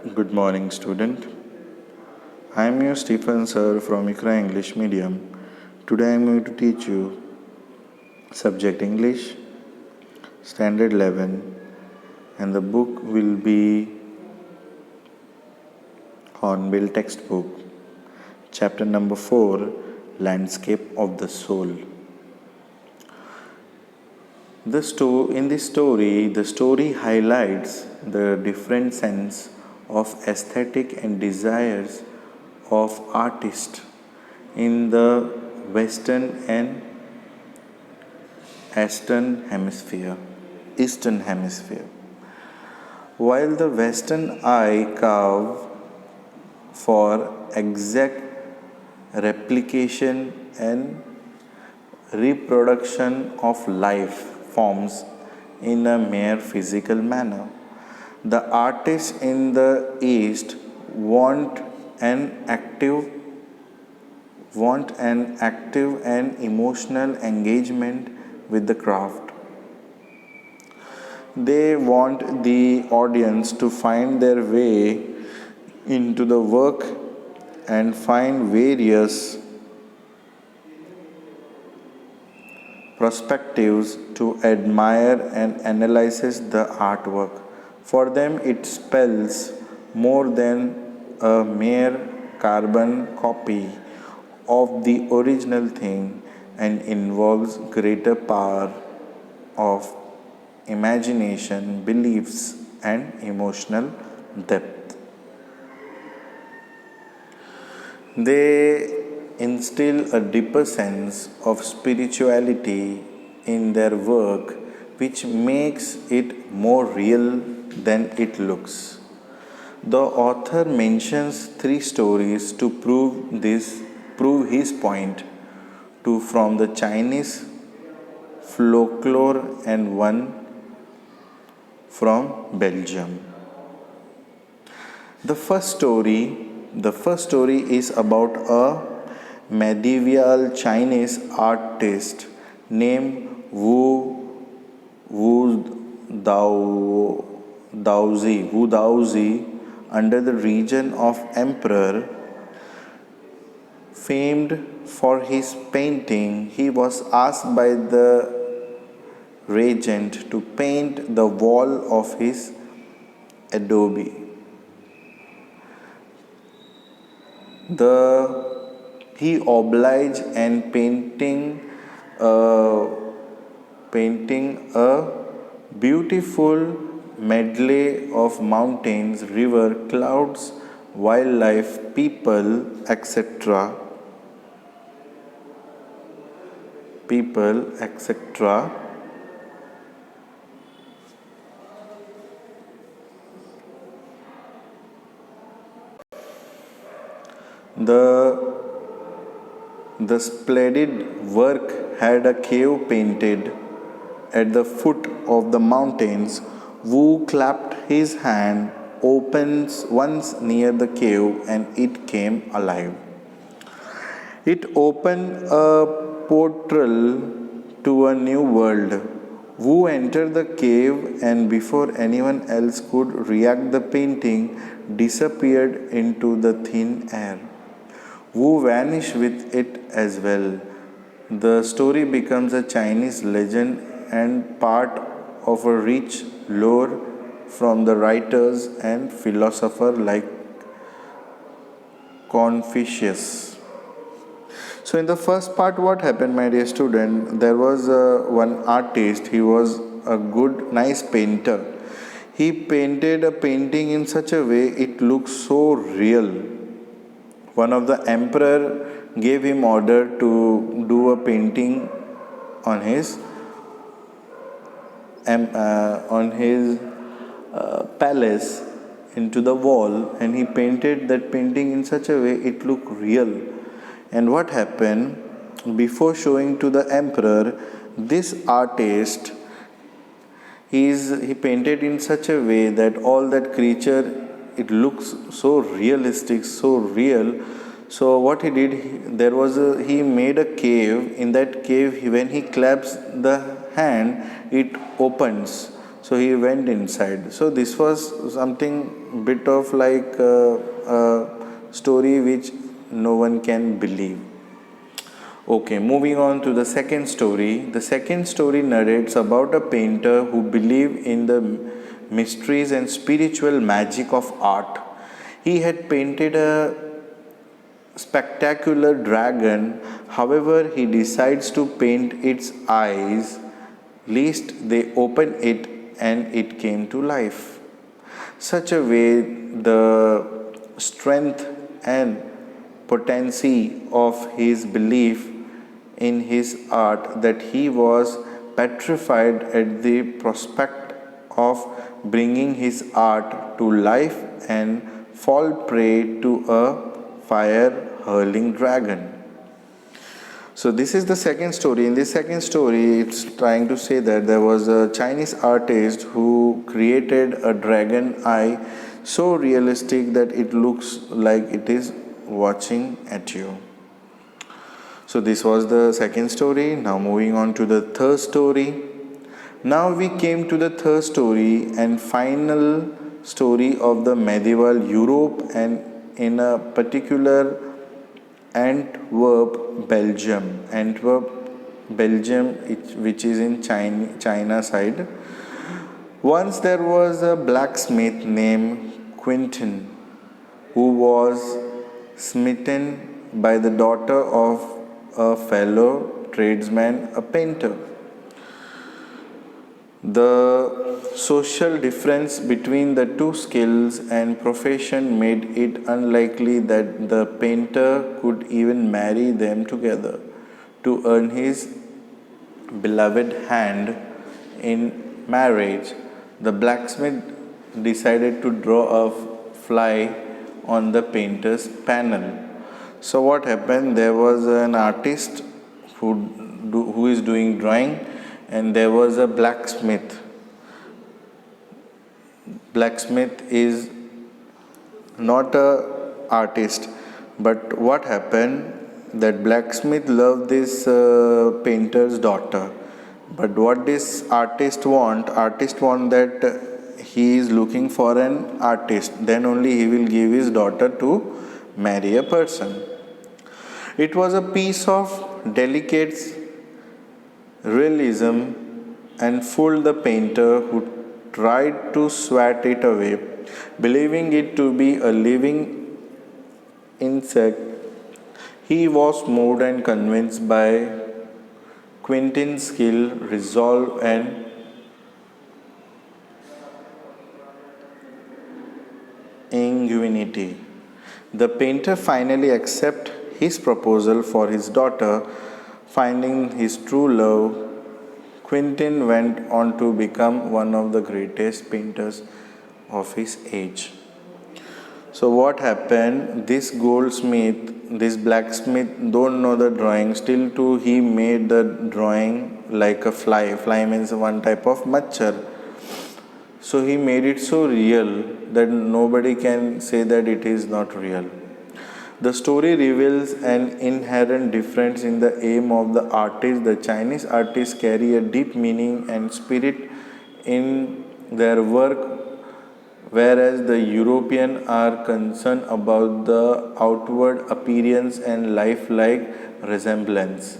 Good morning, student. I am your Stephen sir from Ikra English Medium. Today I am going to teach you subject English, Standard 11, and the book will be Hornbill textbook, chapter number 4, Landscape of the Soul. In this story, the story highlights the different sense of aesthetic and desires of artists in the Western and Eastern Hemisphere. While the Western eye carve for exact replication and reproduction of life forms in a mere physical manner, the artists in the East want an active and emotional engagement with the craft. They want the audience to find their way into the work and find various perspectives to admire and analyze the artwork. For them, it spells more than a mere carbon copy of the original thing and involves greater power of imagination, beliefs, and emotional depth. They instill a deeper sense of spirituality in their work, which makes it more real than it looks. The author mentions 3 stories to prove his point, 2 from the Chinese folklore and 1 from Belgium. The first story is about a medieval Chinese artist named Wu Daozi under the region of Emperor. Famed for his painting, he was asked by the regent to paint the wall of his adobe. He obliged and painting a beautiful medley of mountains, river, clouds, wildlife, people, etc. The splendid work had a cave painted at the foot of the mountains. Wu clapped his hand opens once near the cave and it came alive. It opened a portal to a new world. Wu entered the cave and before anyone else could react, the painting disappeared into the thin air. Wu vanished with it as well. The story becomes a Chinese legend and part of a rich lore from the writers and philosophers like Confucius. So in the first part, what happened, my dear student, there was one artist. He was a nice painter. He painted a painting in such a way it looks so real. One of the emperor gave him order to do a painting on his palace into the wall, and he painted that painting in such a way it looked real. And what happened, before showing to the emperor, this artist he painted in such a way that all that creature, it looks so realistic, so real. So what he did, he made a cave. In that cave, when he claps the hand, it opens. So he went inside. So this was something bit of like a story which no one can believe. Okay, moving on to the second story. The second story narrates about a painter who believed in the mysteries and spiritual magic of art. He had painted a spectacular dragon, however, he decides to paint its eyes, lest they open it and it came to life. Such a way, the strength and potency of his belief in his art that he was petrified at the prospect of bringing his art to life and fall prey to a fire hurling dragon. So this is the second story. In this second story, it's trying to say that there was a Chinese artist who created a dragon eye so realistic that it looks like it is watching at you. So this was the second story. Now moving on to the third story. Now we came to the third story and final story of the medieval Europe, and in a particular Antwerp, Belgium. Antwerp, Belgium, which is in China side. Once there was a blacksmith named Quentin who was smitten by the daughter of a fellow tradesman, a painter. The social difference between the two skills and profession made it unlikely that the painter could even marry them together. To earn his beloved hand in marriage, the blacksmith decided to draw a fly on the painter's panel. So what happened? There was an artist who is doing drawing, and there was a blacksmith. Blacksmith is not a artist, but what happened? That blacksmith loved this painter's daughter. But what this artist want? Artist want that he is looking for an artist. Then only he will give his daughter to marry a person. It was a piece of delicate realism and fooled the painter, who tried to swat it away, believing it to be a living insect. He was moved and convinced by Quentin's skill, resolve, and ingenuity. The painter finally accepted his proposal for his daughter. Finding his true love, Quentin went on to become one of the greatest painters of his age. So what happened? This goldsmith, this blacksmith don't know the drawing. Still too, he made the drawing like a fly. Fly means one type of machar. So he made it so real that nobody can say that it is not real. The story reveals an inherent difference in the aim of the artist. The Chinese artists carry a deep meaning and spirit in their work, whereas the European are concerned about the outward appearance and lifelike resemblance.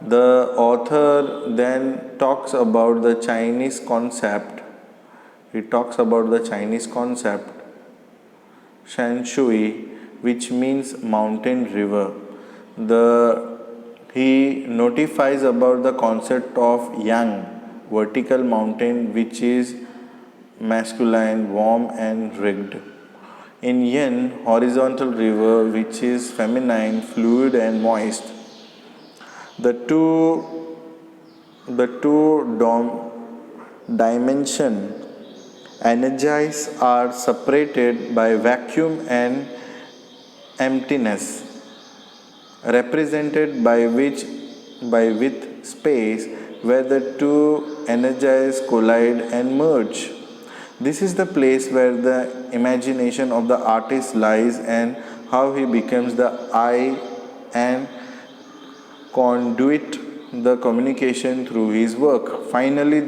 The author then talks about the Chinese concept. He talks about the Chinese concept, Shan Shui, which means mountain river. He notifies about the concept of yang, vertical mountain, which is masculine, warm and rigged. In yin, horizontal river, which is feminine, fluid and moist. The two dimension energize are separated by vacuum and emptiness, represented by with space, where the two energies collide and merge. This is the place where the imagination of the artist lies, and how he becomes the eye and conduit the communication through his work. Finally,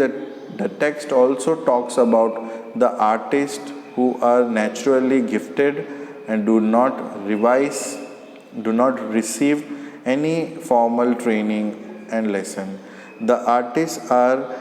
The text also talks about the artists who are naturally gifted and do not receive any formal training and lesson. The artists are